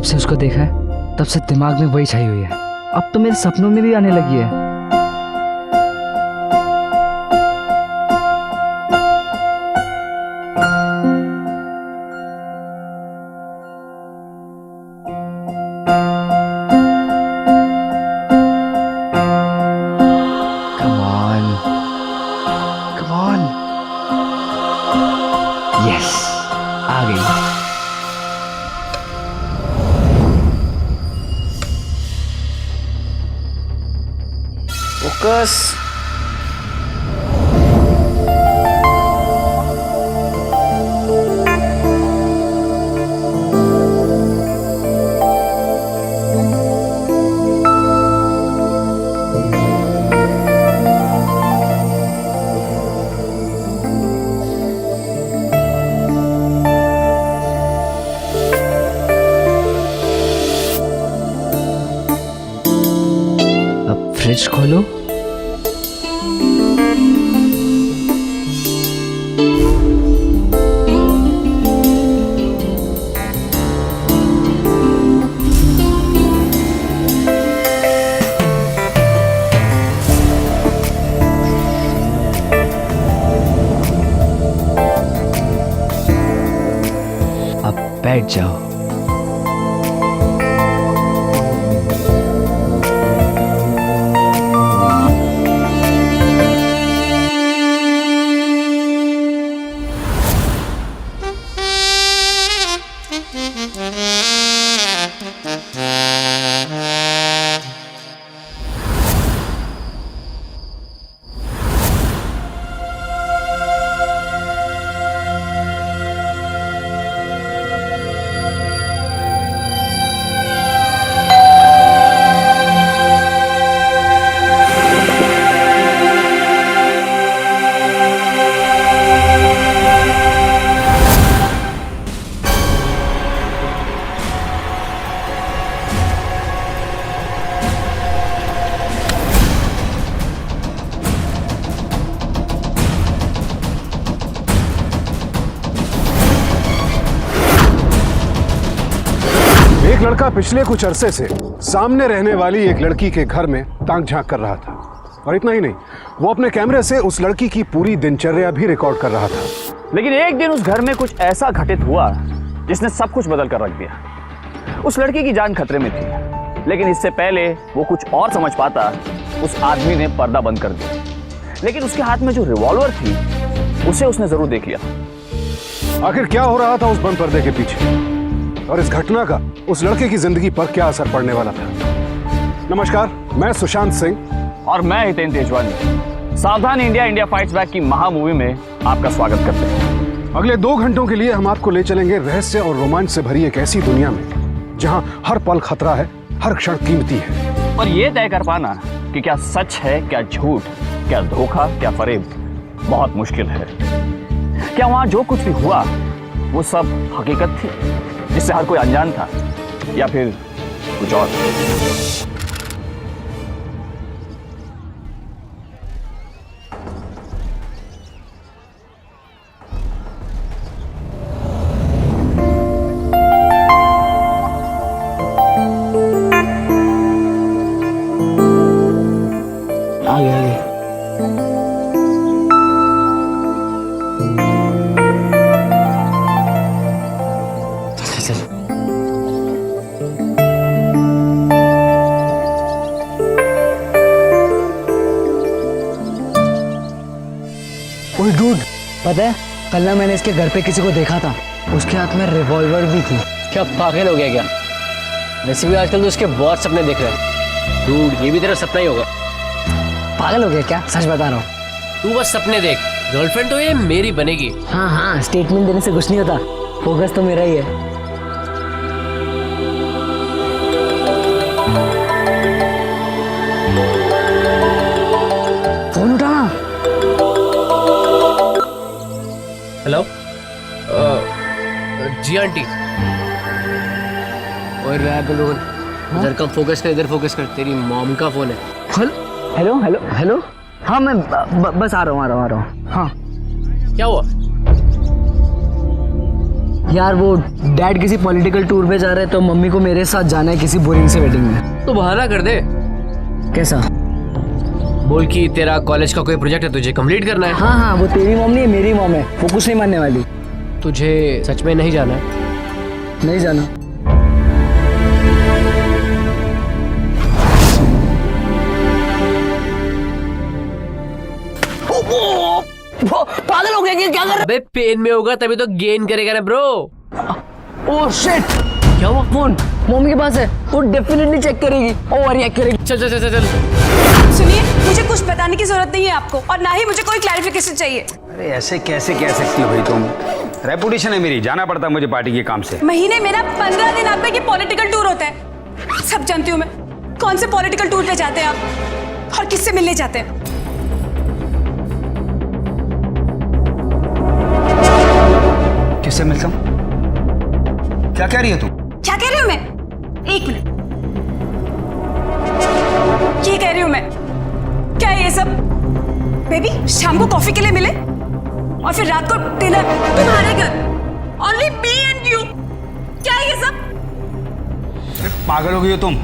से उसको देखा है तब से दिमाग में वही छाई हुई है। अब तो मेरे सपनों में भी आने लगी है। Come on. Come on. Yes, आ गई। फोकस। अब फ्रिज खोलो। अब बैठ जाओ। एक लड़का पिछले कुछ अरसे से सामने रहने वाली एक लड़की के घर में ताक झांक कर रहा था, और इतना ही नहीं, वो अपने कैमरे से उस लड़की की पूरी दिनचर्या भी रिकॉर्ड कर रहा था। लेकिन एक दिन उस घर में कुछ ऐसा घटित हुआ जिसने सब कुछ बदल कर रख दिया। उस लड़की की जान खतरे में थी, लेकिन इससे पहले वो कुछ और समझ पाता, उस आदमी ने पर्दा बंद कर दिया। लेकिन उसके हाथ में जो रिवॉल्वर थी उसे उसने जरूर देख लिया। आखिर क्या हो रहा था उस बंद पर्दे के पीछे, और इस घटना का उस लड़के की जिंदगी पर क्या असर पड़ने वाला था? नमस्कार, मैं सुशांत सिंह और मैं हितेन तेजवानी सावधान इंडिया इंडिया फाइट्स बैक की महा मूवी में आपका स्वागत करते हैं। अगले 2 घंटों के लिए हम आपको ले चलेंगे रहस्य और रोमांच से भरी एक ऐसी दुनिया में जहां हर पल खतरा है, हर क्षण कीमती है। और ये तय कर पाना कि क्या सच है, क्या झूठ, क्या धोखा, क्या फरेब, बहुत मुश्किल है। क्या वहां जो कुछ भी हुआ वो सब हकीकत थी जिससे हर कोई अनजान था, या फिर कुछ और? आगे चल। ओए डूड, पता है कल ना मैंने इसके घर पे किसी को देखा था, उसके हाथ में रिवॉल्वर भी थी। क्या पागल हो गया क्या? वैसे भी आजकल तो उसके बहुत सपने देख रहे हैं। डूड, ये भी तेरा सपना ही होगा। पागल हो गया क्या? सच बता रहा हूँ। तू बस सपने देख, गर्लफ्रेंड तो ये मेरी बनेगी। हाँ हाँ, स्टेटमेंट देने से कुछ नहीं होता, फोकस तो मेरा ही है। फोन उठाना। हेलो, जी आंटी। और इधर कम फोकस कर, इधर फोकस कर, तेरी मॉम का फोन है। Hello hello hello. हाँ मैं बस आ रहा हूँ। हाँ क्या हुआ? यार वो डैड किसी पॉलिटिकल टूर पे जा रहे हैं तो मम्मी को मेरे साथ जाना है किसी बोरिंग से वेडिंग में। तो बहाना कर दे, कैसा? बोल कि तेरा कॉलेज का कोई प्रोजेक्ट है, तुझे कंप्लीट करना है। हाँ हाँ, वो तेरी मॉम नहीं है, मेरी मॉम है, वो कुछ नहीं मानने वाली। तुझे सच में नहीं जाना है? नहीं जाना। पागल हो गया क्या कर रहा है? अबे पेन में होगा तभी तो गेन करेगा ना ब्रो। ओह शिट, क्या हुआ? फोन मम्मी के पास है, वो डेफिनेटली चेक करेगी, ओवर रिएक्ट करेगी। चल चल चल चल। सुनिए, मुझे कुछ बताने की जरूरत नहीं है आपको, और ना ही मुझे कोई क्लैरिफिकेशन चाहिए। अरे ऐसे कैसे कह सकती हो भाई तुम? रेपुटेशन है मेरी, जाना पड़ता है मुझे पार्टी के काम से। महीने मेरा 15 दिन आप पे पॉलिटिकल टूर होता है। सब जानती हूँ मैं कौन से पॉलिटिकल टूर पे जाते हैं आप और किससे मिलने जाते हैं। किससे मिलता हूँ? क्या कह रही है तू? क्या कह रही हूँ मैं? एक मिनट, ये कह रही हूँ मैं, क्या ये सब बेबी शाम को कॉफी के लिए मिले और फिर रात को डिनर तुम्हारे घर, ओनली मी एंड यू, क्या ये सब? अरे पागल हो गई हो तुम?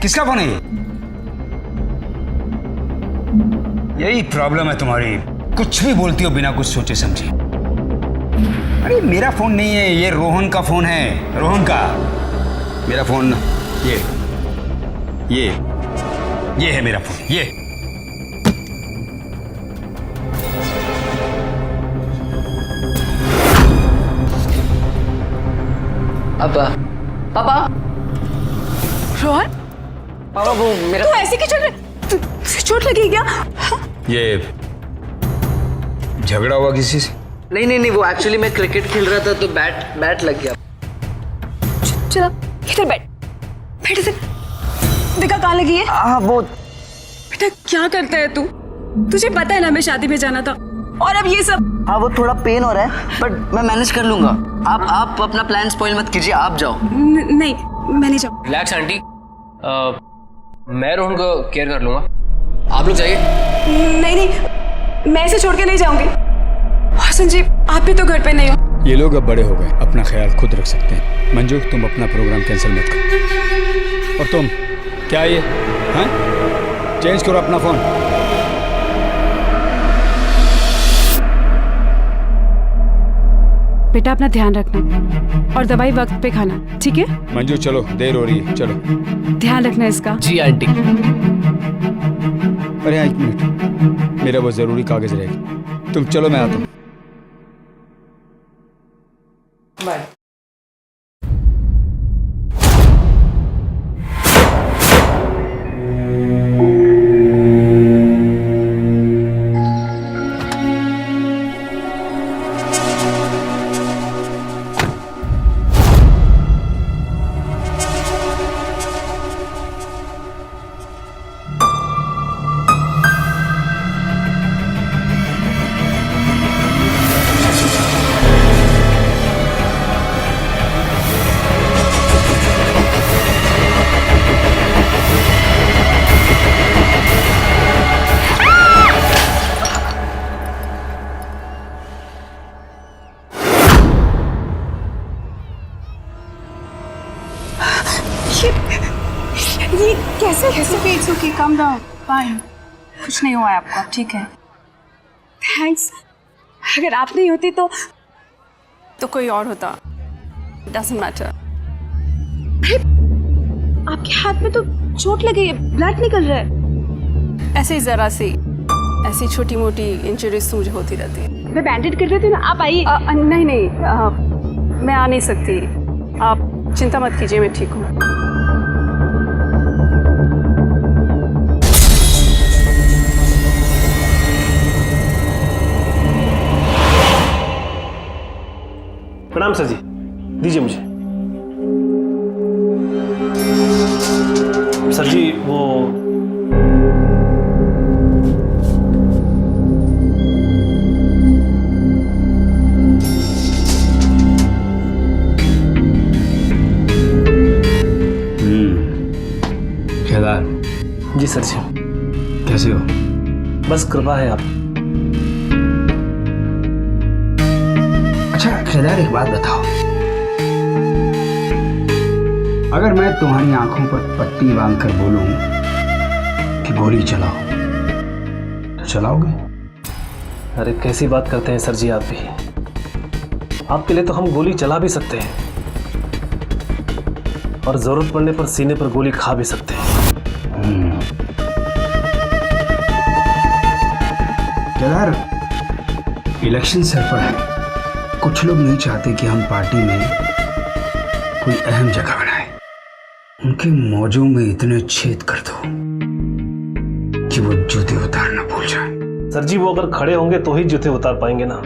किसका फोन है ये? यही प्रॉब्लम है तुम्हारी, कुछ भी बोलती हो बिना कुछ सोचे समझे। अरे मेरा फोन नहीं है ये, रोहन का फोन है, रोहन का। मेरा फोन ये है मेरा फोन, ये। पापा पापा रोहन, पापा वो मेरा तू ऐसे क्यों चल रहा? तुझे चोट लगी क्या? ये झगड़ा हुआ किसी से? नहीं नहीं नहीं, वो एक्चुअली मैं क्रिकेट खेल रहा था तो बैट लग गया। चला इधर बैठ, बैठ इधर। देखा कहाँ लगी है? हाँ वो बेटा क्या करता है तू? तुझे पता है ना मैं शादी में जाना था, और अब ये सब। हाँ वो थोड़ा पेन हो रहा है बट मैं मैनेज कर लूंगा। आप अपना प्लान स्पॉइल मत कीजिए, आप जाओ। नहीं मैं नहीं जाऊँ। रिलैक्स आंटी, मैं रोहन को केयर कर लूंगा, आप लोग जाइए। नहीं नहीं, मैं इसे छोड़ के नहीं जाऊंगी। हसन जी आप भी तो घर पे नहीं हो। ये लोग अब बड़े हो गए, अपना ख्याल खुद रख सकते हैं। मंजू तुम अपना प्रोग्राम कैंसिल मत करो। और तुम क्या ये हैं? चेंज करो अपना फोन। बेटा अपना ध्यान रखना और दवाई वक्त पे खाना, ठीक है? मंजू चलो, देर हो रही है, चलो। ध्यान रखना इसका। जी आंटी। अरे हाँ, एक मिनट, मेरा वो जरूरी कागज रहेगा। तुम चलो, मैं आता हूँ। ये कैसे पेट सूखी? कम डाउन, फाइन, कुछ नहीं हुआ है आपको, ठीक है? थैंक्स। अगर आप नहीं होती तो कोई और होता। Doesn't matter. आपके हाथ में तो चोट लगी है, ब्लड निकल रहा है। ऐसे ही जरा सी ऐसी छोटी मोटी इंजरीज मुझे होती रहती है। मैं बैंडेज कर देती हूँ ना, आप आइए। नहीं मैं आ नहीं सकती, आप चिंता मत कीजिए, मैं ठीक हूँ। प्रणाम सर जी, दीजिए मुझे। सर जी वो केदार। जी सर जी। कैसे हो? बस कृपा है आप। अच्छा केदार, एक बात बताओ, अगर मैं तुम्हारी आंखों पर पट्टी बांधकर बोलूं कि गोली चलाओ तो चलाओगे? अरे कैसी बात करते हैं सर जी आप भी। आपके लिए तो हम गोली चला भी सकते हैं और जरूरत पड़ने पर सीने पर गोली खा भी सकते हैं। केदार, इलेक्शन सर पर है। कुछ लोग नहीं चाहते कि हम पार्टी में कोई अहम जगह बनाए। उनके मौजों में इतने छेद कर दो कि वो जूते उतारना भूल जाए। सर जी वो अगर खड़े होंगे तो ही जूते उतार पाएंगे ना।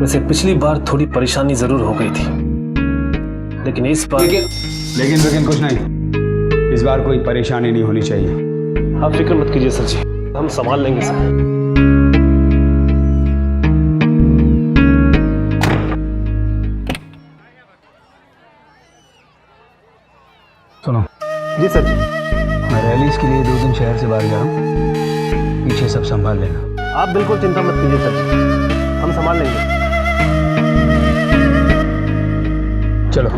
वैसे पिछली बार थोड़ी परेशानी जरूर हो गई थी, लेकिन इस बार लेकिन कुछ नहीं, इस बार कोई परेशानी नहीं होनी चाहिए। आप फिक्र मत कीजिए सर जी, हम संभाल लेंगे सर। सुनो जी सर जी। मैं रैलीज के लिए 2 दिन शहर से बाहर जा रहा हूँ, पीछे सब संभाल लेना। आप बिल्कुल चिंता मत कीजिए सर जी, हम संभाल लेंगे। चलो।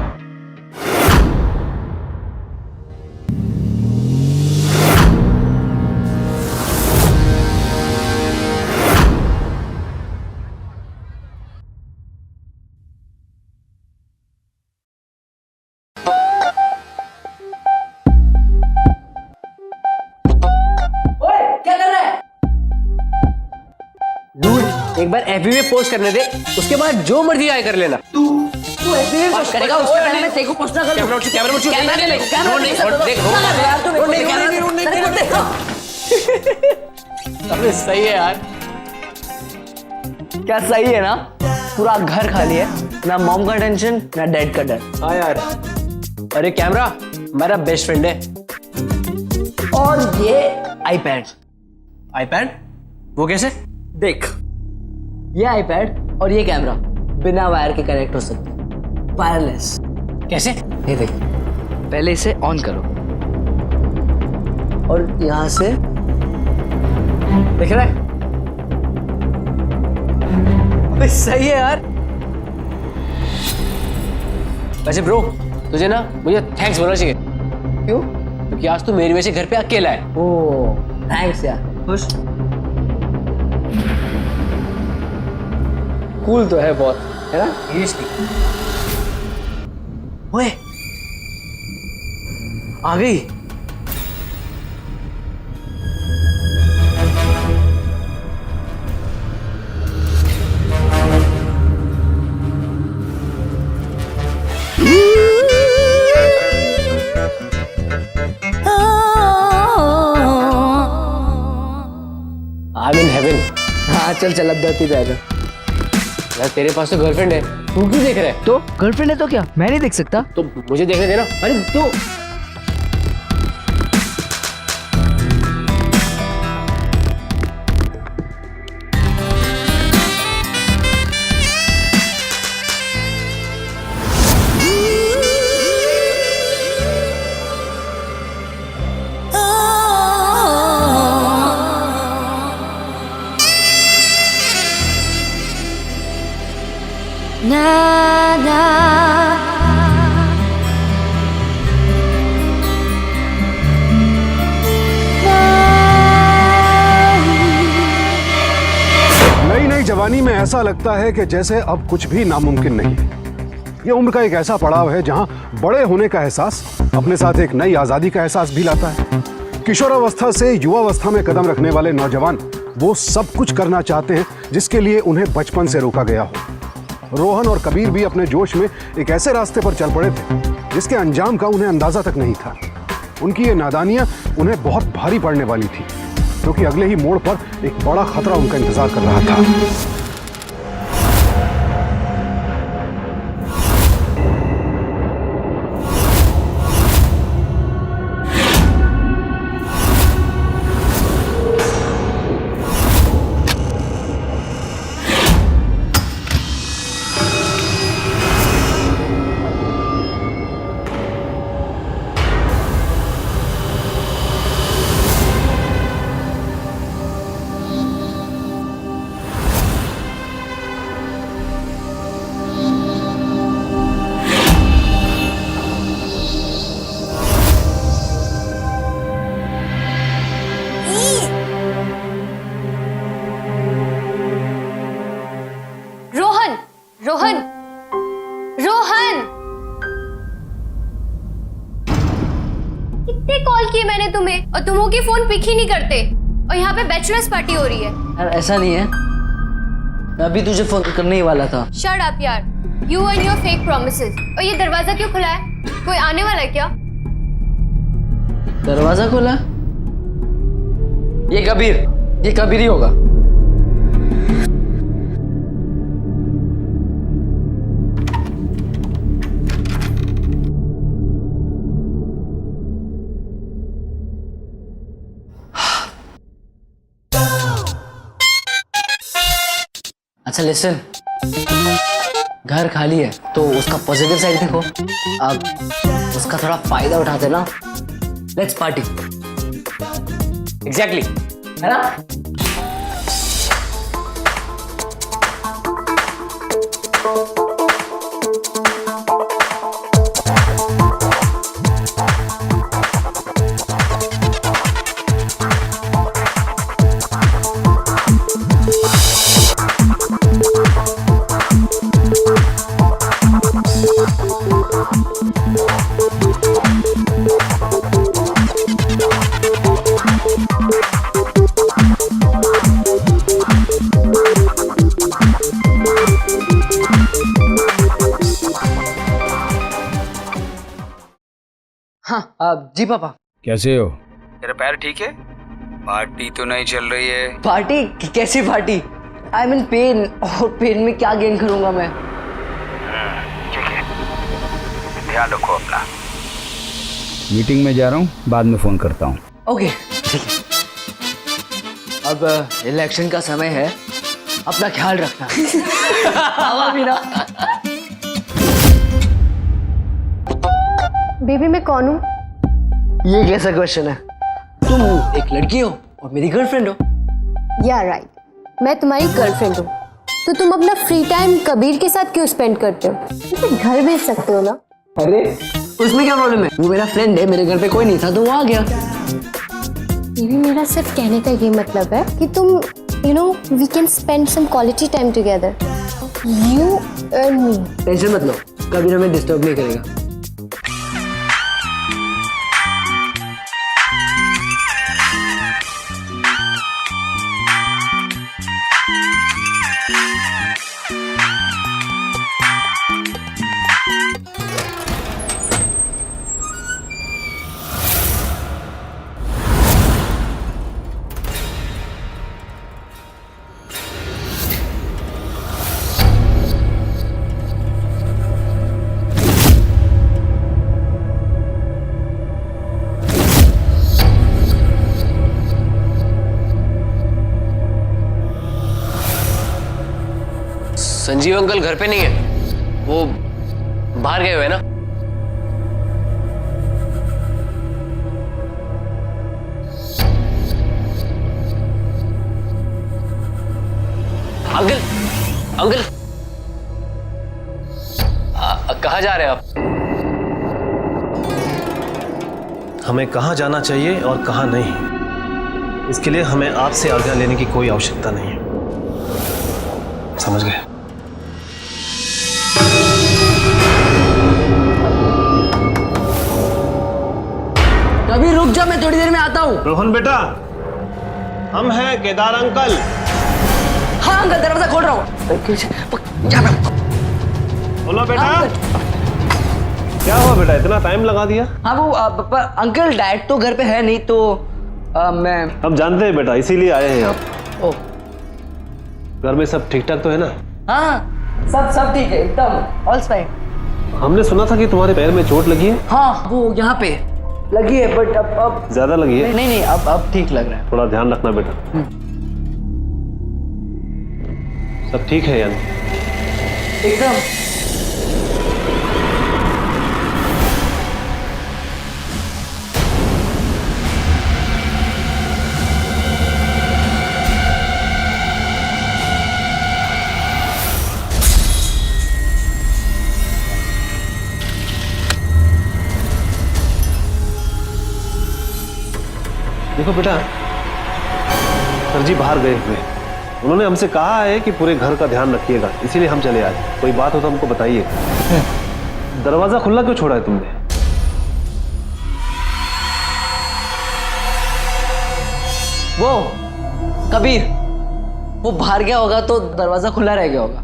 एक बार एफबी में पोस्ट करने दे, उसके बाद जो मर्जी आए कर लेना। तू एफबी में पोस्ट करेगा, उसके पहले मैं तेरे को पोस्ट ना करूं। कैमरा उठ, कैमरा ले, कैमरा देख, अबे सही है यार। क्या सही है ना? पूरा घर खाली है, ना मॉम का टेंशन ना डैड का डर। हाँ यार। अरे कैमरा मेरा बेस्ट फ्रेंड है। और ये आईपैड। आईपैड? वो कैसे? देख, ये आईपैड और ये कैमरा बिना वायर के कनेक्ट हो सकते, वायरलेस। कैसे? ये देख, पहले इसे ऑन करो और यहां से देख रहा है? अबे सही है यार। वैसे ब्रो, तुझे ना मुझे थैंक्स बोलना चाहिए। क्यों? क्योंकि आज तू मेरी वजह से घर पे अकेला है। ओह थैंक्स यार। खुश? कूल तो है बहुत, है ना? ओए, आ गई। I'm in heaven। हाँ चल चल, अब धरती पे आजा। यार तेरे पास तो गर्लफ्रेंड है, तू क्यों देख रहा है? तो गर्लफ्रेंड है तो क्या मैं नहीं देख सकता? तो मुझे देखने देना। अरे तो नई नई जवानी में ऐसा लगता है कि जैसे अब कुछ भी नामुमकिन नहीं है। ये उम्र का एक ऐसा पड़ाव है जहां बड़े होने का एहसास अपने साथ एक नई आजादी का एहसास भी लाता है। किशोरावस्था से युवावस्था में कदम रखने वाले नौजवान वो सब कुछ करना चाहते हैं जिसके लिए उन्हें बचपन से रोका गया हो। रोहन और कबीर भी अपने जोश में एक ऐसे रास्ते पर चल पड़े थे जिसके अंजाम का उन्हें अंदाजा तक नहीं था। उनकी ये नादानियां उन्हें बहुत भारी पड़ने वाली थी, क्योंकि अगले ही मोड़ पर एक बड़ा खतरा उनका इंतजार कर रहा था। कितने कॉल किए मैंने तुम्हें और तुम हो कि फोन पिक ही नहीं करते। और यहाँ पे बैचलर्स पार्टी हो रही है। यार ऐसा नहीं है, मैं अभी तुझे फोन करने ही वाला था। शट अप यार, you and your fake promises. और ये दरवाजा क्यों खुला है? कोई आने वाला है क्या? दरवाजा खोला? ये कबीर ही होगा। अच्छा लिसन, घर खाली है तो उसका पॉजिटिव साइड देखो। अब उसका थोड़ा फायदा उठाते ना, लेट्स पार्टी। एग्जैक्टली, है ना? हाँ जी पापा। कैसे हो? तेरा पैर ठीक है? पार्टी तो नहीं चल रही है? पार्टी? कैसी party? I am in pen, और पेन में क्या गेन करूंगा मैं? ठीक है, ध्यान रखो अपना। मीटिंग में जा रहा हूँ, बाद में फोन करता हूँ। ओके ठीक है। अब इलेक्शन का समय है, अपना ख्याल रखना। हवा भी ना। बेबी मैं कौन हूँ? ये कैसा क्वेश्चन है? तुम एक लड़की हो और मेरी गर्लफ्रेंड हो। या राइट, मैं तुम्हारी गर्लफ्रेंड हूँ। तो तुम अपना फ्री टाइम कबीर के साथ क्यों स्पेंड करते हो? तुम घर भेज सकते हो ना? अरे उसमें क्या प्रॉब्लम है? वो मेरा फ्रेंड है, मेरे घर पे कोई नहीं था तो वो आ गया। बेबी मेरा सिर्फ कहने का ये मतलब है कि तुम you know we can spend some quality time together, you and me. Tension मत लो, कबीर हमें डिस्टर्ब नहीं करेगा। संजीव अंकल घर पे नहीं है, वो बाहर गए हुए हैं ना। अंकल अंकल कहाँ जा रहे हैं आप? हमें कहाँ जाना चाहिए और कहाँ नहीं, इसके लिए हमें आपसे आज्ञा लेने की कोई आवश्यकता नहीं है, समझ गए? कभी रुक जा, मैं थोड़ी देर में आता हूँ। रोहन बेटा, हम हैं केदार अंकल। हाँ अंकल, दरवाजा खोल रहा हूँ। बोलो बेटा, क्या हुआ बेटा, इतना टाइम लगा दिया? हाँ वो अंकल डैड तो घर पे है नहीं तो मैं। हम जानते हैं बेटा, इसीलिए आए हैं आप। ओ घर में सब ठीक ठाक तो है ना? हाँ सब ठीक है, एकदम ऑल फाइन। हमने सुना था कि तुम्हारे पैर में चोट लगी है। हाँ वो यहाँ पे लगी है, बट अब ज्यादा लगी है? नहीं अब ठीक लग रहा है। थोड़ा ध्यान रखना बेटा। सब ठीक है यानी? एकदम। देखो बेटा, सर जी बाहर गए हुए, उन्होंने हमसे कहा है कि पूरे घर का ध्यान रखिएगा, इसीलिए हम चले आए। कोई बात हो तो हमको बताइए। दरवाजा खुला क्यों छोड़ा है तुमने? वो कबीर, वो बाहर गया होगा तो दरवाजा खुला रह गया होगा।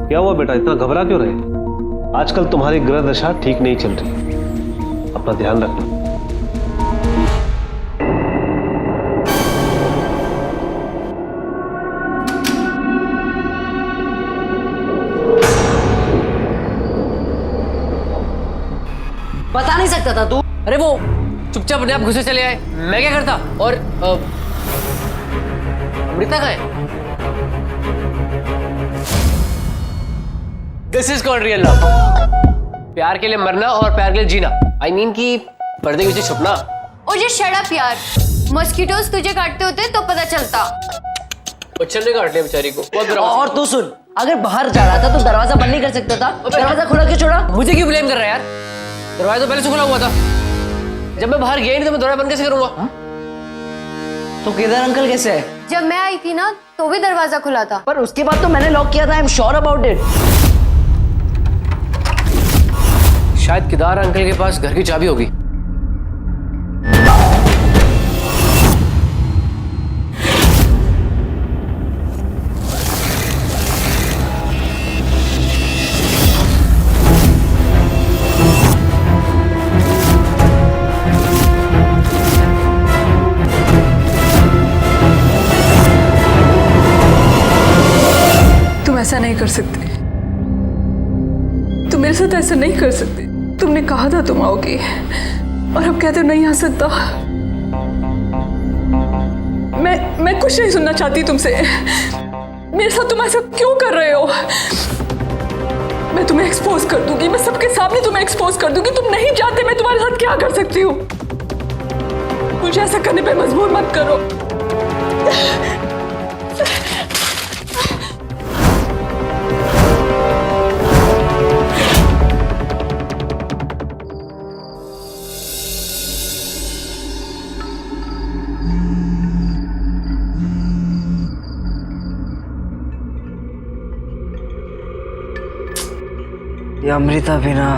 क्या हुआ बेटा, इतना घबरा क्यों रहे? आजकल तुम्हारी ग्रह दशा ठीक नहीं चल रही, अपना ध्यान रखना। बता नहीं सकता था तू? अरे वो चुपचाप अपने आप घुसे चले आए, मैं क्या करता? और अमृता कहाँ है? This is called real love. प्यार के लिए मरना और प्यार के लिए जीना। आई मीन कि पर्दे के पीछे छुपना। और ये शट अप यार, मस्कीटोज तुझे काटते होते तो पता चलता। बच्चन ने काट लिया बेचारी को, बहुत बुरा। और तू सुन, अगर बाहर जा रहा था तो दरवाजा बंद नहीं कर सकता था? दरवाजा खुला क्यों छोड़ा? मुझे क्यों ब्लेम कर रहा है यार? दरवाजा तो पहले से खुला हुआ था। जब मैं बाहर गया ही नहीं तो मैं दरवाजा बंद कैसे करूंगा? तो केदार अंकल कैसे है? जब मैं आई थी ना तो भी दरवाजा खुला था। पर उसके बाद तो मैंने लॉक किया था। I am sure about it. शायद केदार अंकल के पास घर की चाबी होगी। तुम ऐसा नहीं कर सकते, तुम मेरे साथ ऐसा नहीं कर सकते। तुमने कहा था तुम आओगी और अब कहते हो नहीं आ सकता। मैं कुछ नहीं सुनना चाहती तुमसे। मेरे साथ तुम ऐसा क्यों कर रहे हो? मैं तुम्हें एक्सपोज कर दूंगी, मैं सबके सामने तुम्हें एक्सपोज कर दूंगी। तुम नहीं जानते मैं तुम्हारे साथ क्या कर सकती हूँ। मुझे ऐसा करने पे मजबूर मत करो। ये अमृता भी ना।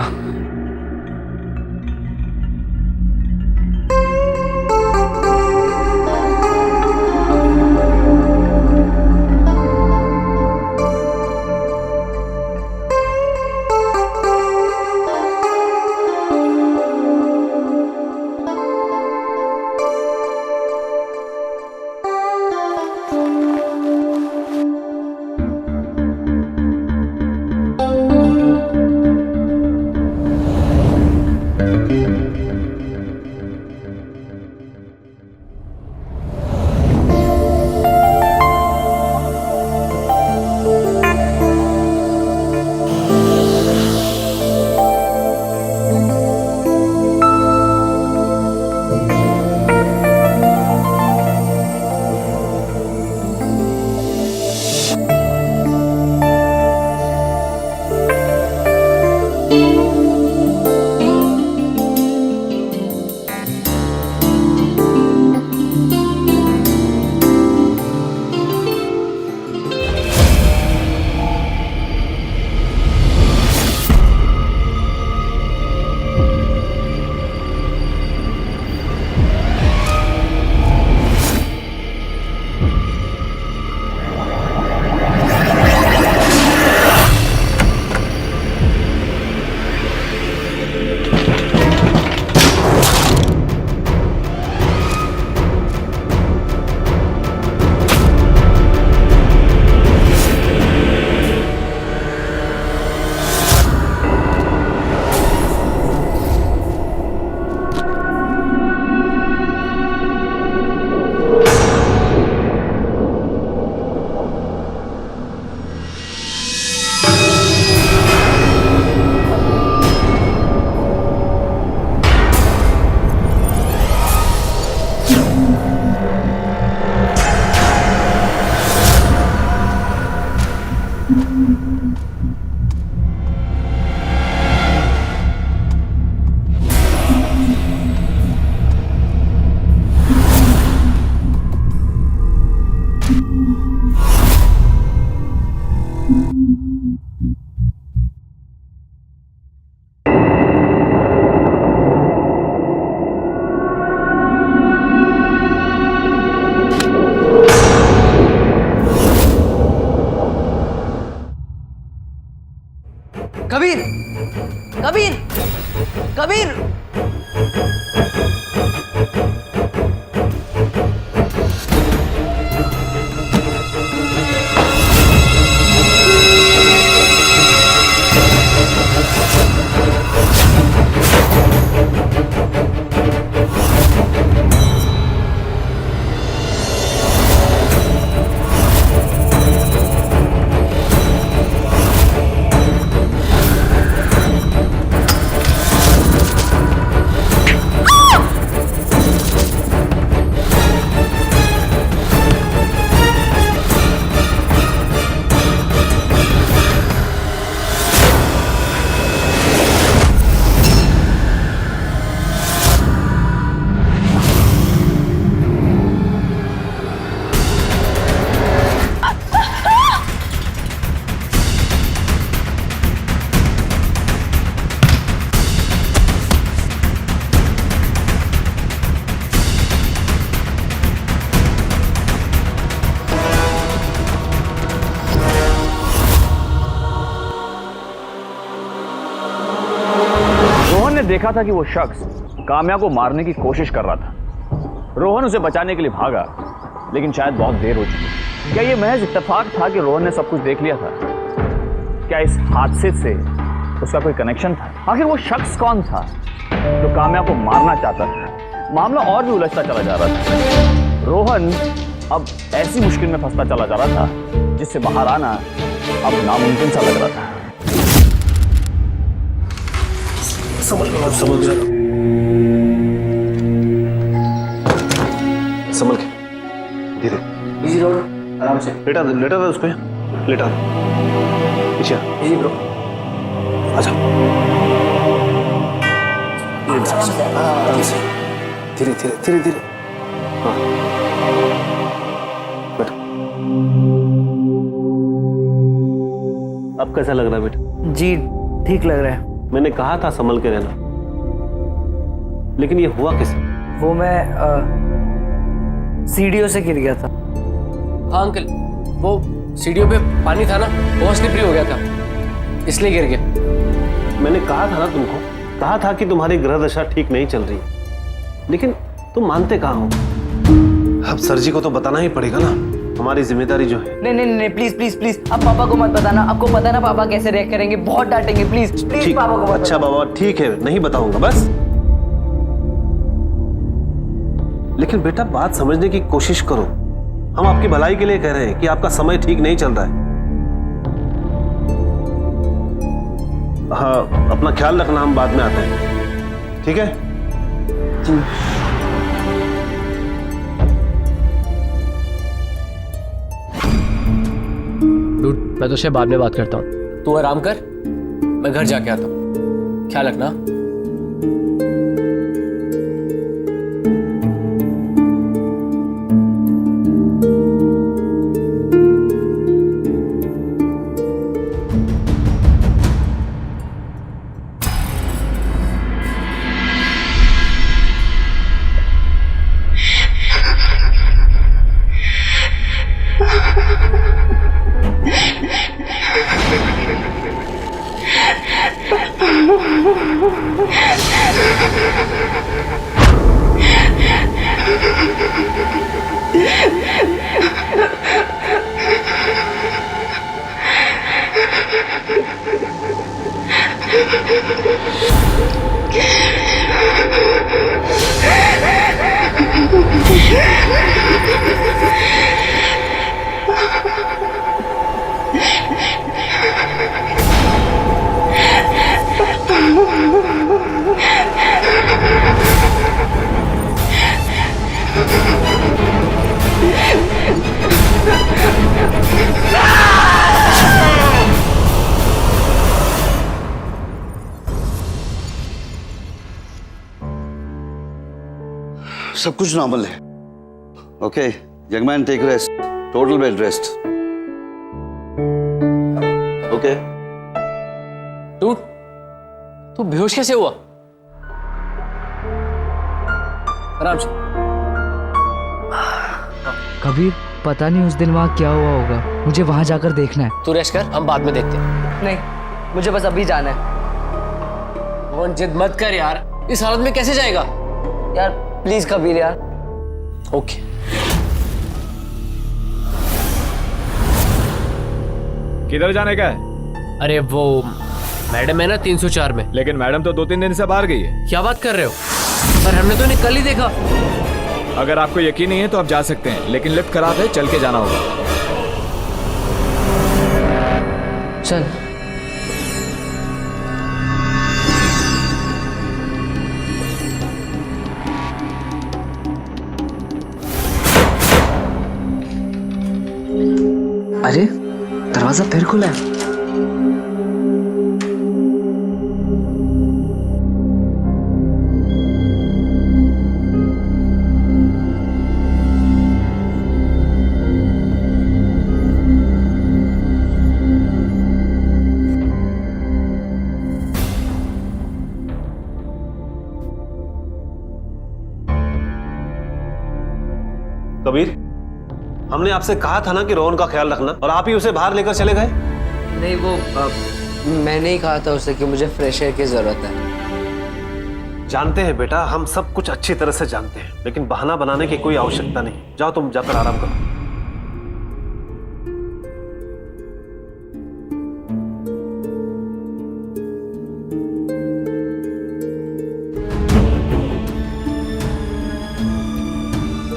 कबीर कबीर कबीर रोहन ने देखा था कि वो शख्स काम्या को मारने की कोशिश कर रहा था। रोहन उसे बचाने के लिए भागा, लेकिन शायद बहुत देर हो चुकी। क्या ये महज इत्तेफाक था कि रोहन ने सब कुछ देख लिया था? क्या इस हादसे से उसका कोई कनेक्शन था? आखिर वो शख्स कौन था जो काम्या को मारना चाहता था? मामला और भी उलझता चला जा रहा था। रोहन अब ऐसी मुश्किल में फंसता चला जा रहा था जिससे बाहर आना अब नामुमकिन सा लग रहा था। संभल के, धीरे। इजी रोड, आराम से। लेटा था उस पे, लेटा पीछे। Easy bro. अच्छा, आराम से, धीरे धीरे धीरे धीरे। हाँ, बैठो। अब कैसा लग रहा है बेटा? जी ठीक लग रहा है। मैंने कहा था संभल के रहना, लेकिन ये हुआ कैसे? वो मैं सीढ़ियों से गिर गया था। हाँ अंकल, वो सीढ़ियों पे पानी था ना, बहुत स्लिपरी हो गया था, इसलिए गिर गया। मैंने कहा था ना तुमको, कहा था कि तुम्हारी ग्रह दशा ठीक नहीं चल रही, लेकिन तुम मानते कहाँ हो? अब सर जी को तो बताना ही पड़ेगा ना, हमारी जिम्मेदारी जो है। नहीं प्लीज प्लीज प्लीज, आप पापा को मत बताना। आपको पता ना पापा कैसे रिएक्ट करेंगे, बहुत डांटेंगे। प्लीज प्लीज ठीक, पापा को मत अच्छा बताना। बाबा ठीक है, नहीं बताऊंगा बस। लेकिन बेटा बात समझने की कोशिश करो, हम आपकी भलाई के लिए कह रहे हैं कि आपका समय ठीक नहीं चल रहा है। हाँ, अपना ख्याल रखना, हम बाद में आते हैं, ठीक है? डूड, मैं तुझसे बाद में बात करता हूँ, तू आराम कर, मैं घर जाके आता हूँ, ख्याल रखना। सब कुछ नॉर्मल है। Okay, young man take rest, total bed rest. Okay. Dude, तू बेहोश कैसे हुआ? आराम से। कबीर, पता नहीं उस दिन वहाँ क्या हुआ होगा, मुझे वहाँ जाकर देखना है। तू रेस्ट कर, हम बाद में देखते हैं। नहीं, मुझे बस अभी जाना है। रोहन जिद मत कर यार, इस हालत में कैसे जाएगा? यार प्लीज कबीर यार। ओके। किधर जाने का है? अरे वो मैडम है ना 304 में। लेकिन मैडम तो 2-3 दिन से बाहर गई है। क्या बात कर रहे हो? पर हमने तो इन्हें कल ही देखा। अगर आपको यकीन नहीं है तो आप जा सकते हैं, लेकिन लिफ्ट खराब है, चल के जाना होगा। चल। अरे दरवाजा फिर खुला है। कबीर, हमने आपसे कहा था ना कि रोहन का ख्याल रखना, और आप ही उसे बाहर लेकर चले गए। नहीं वो मैंने ही कहा था उसे कि मुझे फ्रेश एयर की जरूरत है। जानते हैं बेटा, हम सब कुछ अच्छी तरह से जानते हैं, लेकिन बहाना बनाने की कोई आवश्यकता नहीं। जाओ तुम जाकर आराम करो।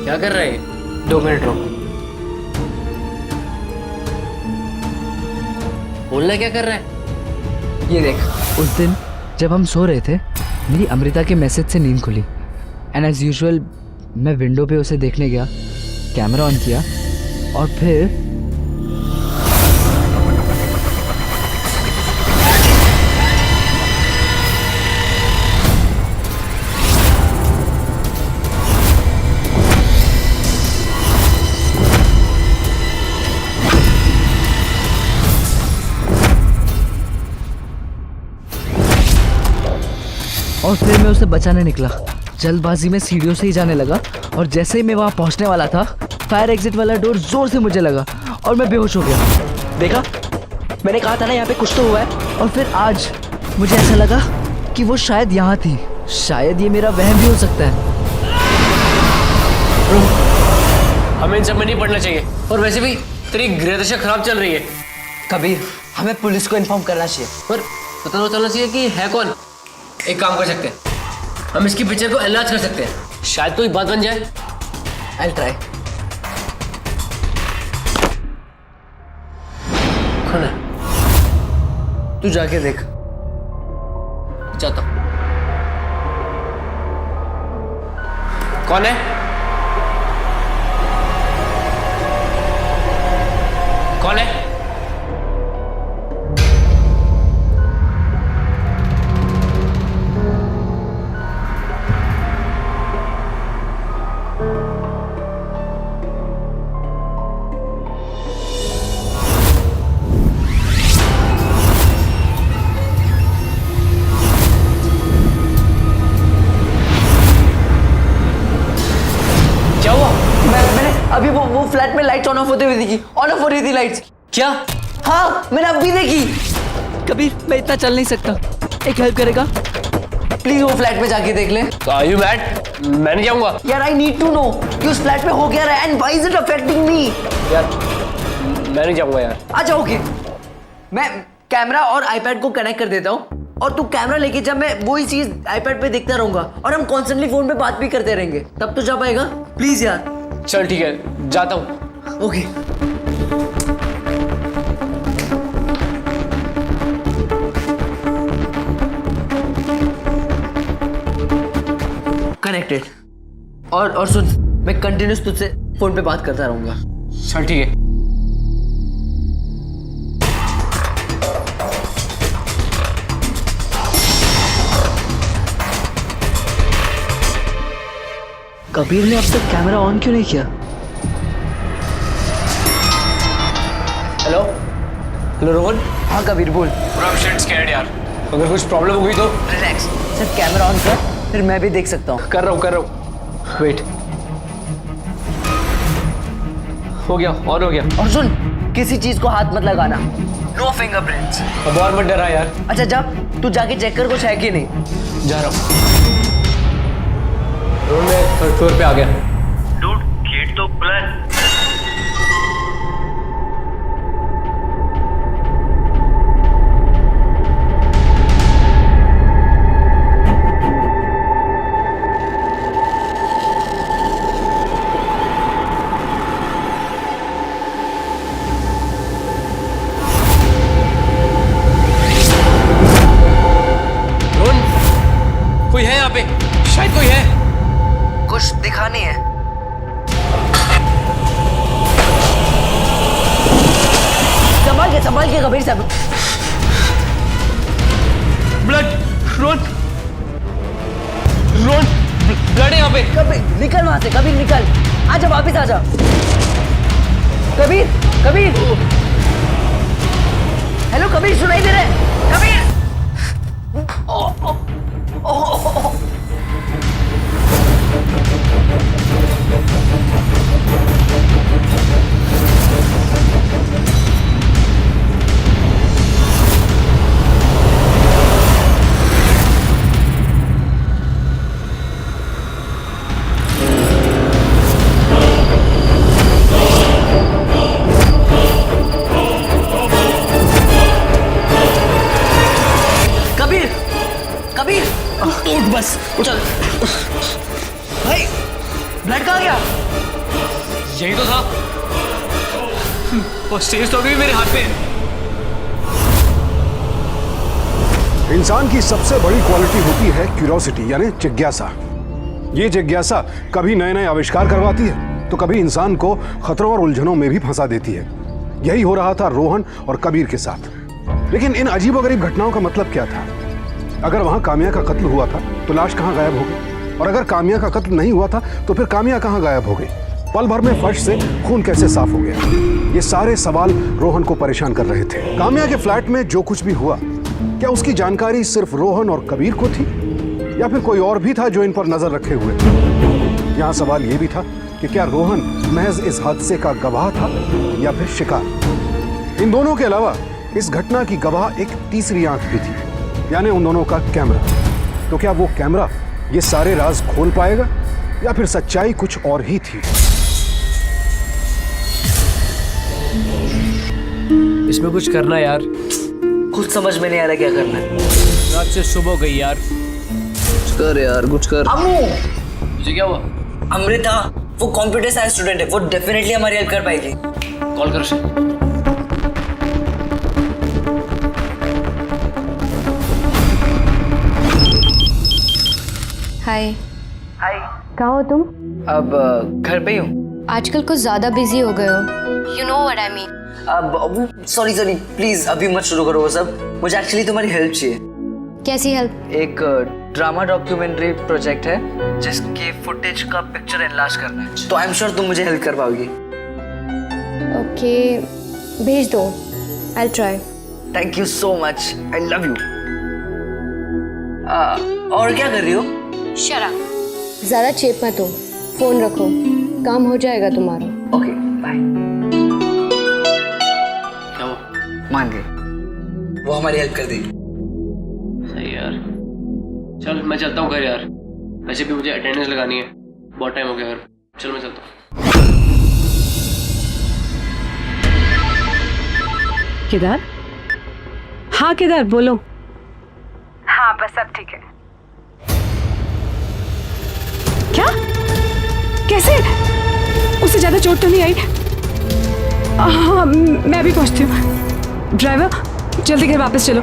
क्या कर रहे हैं? 2 मिनट रुक। बोलना क्या कर रहा है? ये देख, उस दिन जब हम सो रहे थे मेरी अमृता के मैसेज से नींद खुली एंड एज यूजुअल मैं विंडो पे उसे देखने गया, कैमरा ऑन किया और फिर मैं उसे बचाने निकला। जल्दबाजी में सीढ़ियों से ही जाने लगा और जैसे ही मैं वहां पहुंचने वाला था फायर एग्जिट वाला डोर जोर से मुझे लगा और मैं बेहोश हो गया। देखा, मैंने कहा था ना यहाँ पे कुछ तो हुआ है। और फिर आज मुझे ऐसा लगा कि वो शायद यहाँ थी। शायद ये मेरा वहम भी हो सकता है। हमें इन सब में नहीं पड़ना चाहिए, और वैसे भी तेरी गृह दशा खराब चल रही है। कबीर, हमें पुलिस को इन्फॉर्म करना चाहिए। पर पता तो चलना चाहिए कि है कौन। एक काम कर सकते हैं, हम इसकी पिक्चर को एनलार्ज कर सकते हैं, शायद कोई बात बन जाए। I try. कौन है? तू जाके देख। जाता हूं। कौन है? कौन है? अभी वो फ्लैट में लाइट्स ऑन ऑफ होते हुए देखी। ऑन ऑफ हो रही थी लाइट्स। क्या? हाँ, मैंने अभी देखी। कबीर, मैं इतना चल नहीं सकता, एक हेल्प करेगा प्लीज? वो फ्लैट में जाके देख ले। Are you mad? मैं नहीं जाऊंगा। यार आई नीड टू नो कि उस फ्लैट में हो क्या रहा है and why is it affecting मी। यार मैं नहीं जाऊंगा यार। अच्छा ओके, मैं कैमरा और आईपैड को कनेक्ट कर देता हूँ और तू कैमरा लेके जा। मैं वही चीज आईपैड पे देखता रहूंगा और हम कॉन्स्टेंटली फोन पे बात भी करते रहेंगे, तब तो जा पाएगा। प्लीज यार। चल ठीक है, जाता हूँ। ओके। कनेक्टेड। और सुन, मैं कंटिन्यूस तुझसे फोन पे बात करता रहूंगा। चल ठीक है। कबीर ने अब तक कैमरा ऑन क्यों नहीं किया? Hello hello Rohan. हाँ कबीर बोल। शिट स्कैर्ड यार, अगर कुछ प्रॉब्लम हो गई तो। रिलैक्स, सिर्फ कैमरा ऑन कर, फिर मैं भी देख सकता हूँ। कर रहा हूँ। वेट, हो गया, ऑन हो गया। और सुन, किसी चीज को हाथ मत लगाना। No fingerprints. अब और मत डरा यार। अच्छा जा, तू जाके चेक कर कुछ है कि नहीं। जा रहा हूँ। रूम में थर्ड फ्लोर पे आ गया। डूड, गेट तो खुला है। कोई है यहाँ पे? शायद कोई है। कुछ दिखा नहीं है। संभाल के कबीर साहब। ब्लड, रोन, ब्लड है यहाँ पे। कबीर निकल वहां से, कबीर निकल। आजा वापिस आजा। कबीर। हेलो कबीर, सुनाई दे रहा है? कबीर। कबीर उठ, बस चल। भाई ब्लड कहाँ गया? यही तो था। और स्टेज तो अभी भी मेरे हाथ पे है। इंसान की सबसे बड़ी क्वालिटी होती है क्यूरियोसिटी, यानी जिज्ञासा। ये जिज्ञासा कभी नए नए आविष्कार करवाती है तो कभी इंसान को खतरों और उलझनों में भी फंसा देती है। यही हो रहा था रोहन और कबीर के साथ। लेकिन इन अजीबोगरीब घटनाओं का मतलब क्या था? अगर वहां काम्या का कत्ल हुआ था तो लाश कहां गायब हो गई? और अगर काम्या का कत्ल नहीं हुआ था तो फिर काम्या कहां गायब हो गई? पल भर में फर्श से खून कैसे साफ हो गया? ये सारे सवाल रोहन को परेशान कर रहे थे। काम्या के फ्लैट में जो कुछ भी हुआ, क्या उसकी जानकारी सिर्फ रोहन और कबीर को थी या फिर कोई और भी था जो इन पर नजर रखे हुए? यहाँ सवाल ये भी था कि क्या रोहन महज इस हादसे का गवाह था या फिर शिकार? इन दोनों के अलावा इस घटना की गवाह एक तीसरी आंख भी थी, यानी उन दोनों का कैमरा। तो क्या वो कैमरा ये सारे राज खोल पाएगा या फिर सच्चाई कुछ और ही थी? इसमें कुछ करना यार। कुछ समझ में नहीं आ रहा क्या करना है। रात से सुबह हो गई यार। कुछ कर यार, कुछ कर। अम्मू, तुझे क्या हुआ? अमृता वो कंप्यूटर साइंस स्टूडेंट है, वो डेफिनेटली हमारी हेल्प कर पाएगी। कॉल कर उसे। हाय। कहाँ हो तुम? अब घर पे ही हूँ। आजकल कुछ ज्यादा बिजी हो गए हो। You know what I mean. अब सॉरी प्लीज अभी मत शुरू करो वो सब। मुझे एक्चुअली तुम्हारी हेल्प चाहिए। कैसी हेल्प? एक ड्रामा डॉक्यूमेंट्री प्रोजेक्ट है जिसके फुटेज का पिक्चर एनलार्ज करना है, तो आई एम श्योर तुम मुझे हेल्प कर पाओगी। ओके, भेज दो। I try. Thank you so much, I love you. और क्या कर रही हो? Shut up. ज्यादा चेप मत हो, फोन रखो, काम हो जाएगा तुम्हारा। Okay bye. क्या हुआ? मान गई, वो हमारी हेल्प कर देगी। सही यार। चल मैं चलता हूँ घर यार। वैसे भी मुझे अटेंडेंस लगानी है, बहुत टाइम हो गया घर। चल मैं चलता हूँ। केदार? हाँ केदार बोलो। हाँ बस सब ठीक है। क्या? कैसे? उससे ज्यादा चोट तो नहीं आई? हाँ मैं भी पहुंचती हूँ। ड्राइवर जल्दी घर वापस चलो,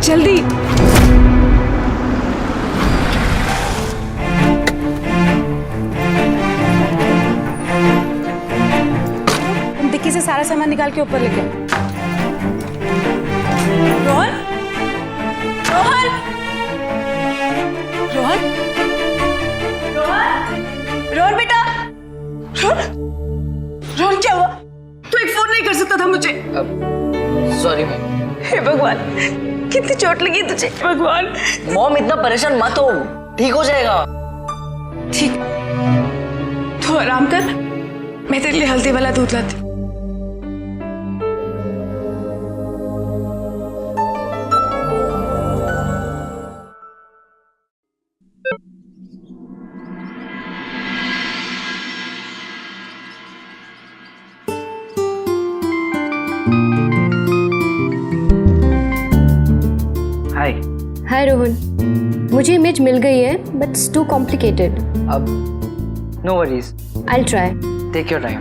जल्दी। डिक्की से सारा सामान निकाल के ऊपर लेके। रोहन, रोहन, रोहन, रोहन बेटा। रोहन क्या हुआ? तू एक फोन नहीं कर सकता था मुझे? Sorry ma'am. हे भगवान, कितनी चोट लगी तुझे। भगवान। मॉम इतना परेशान मत हो, ठीक हो जाएगा। ठीक, तू आराम कर, मैं तेरे लिए हल्दी वाला दूध लाती। हाय। हाय रोहन, मुझे इमेज मिल गई है बट इट्स टू कॉम्प्लिकेटेड। अब no worries, I will try. Take your time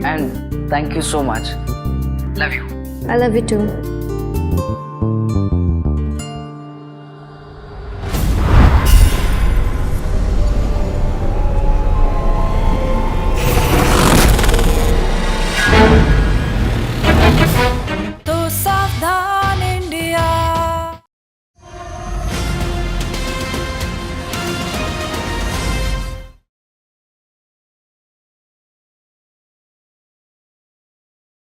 and thank you so much. Love you. I love you to.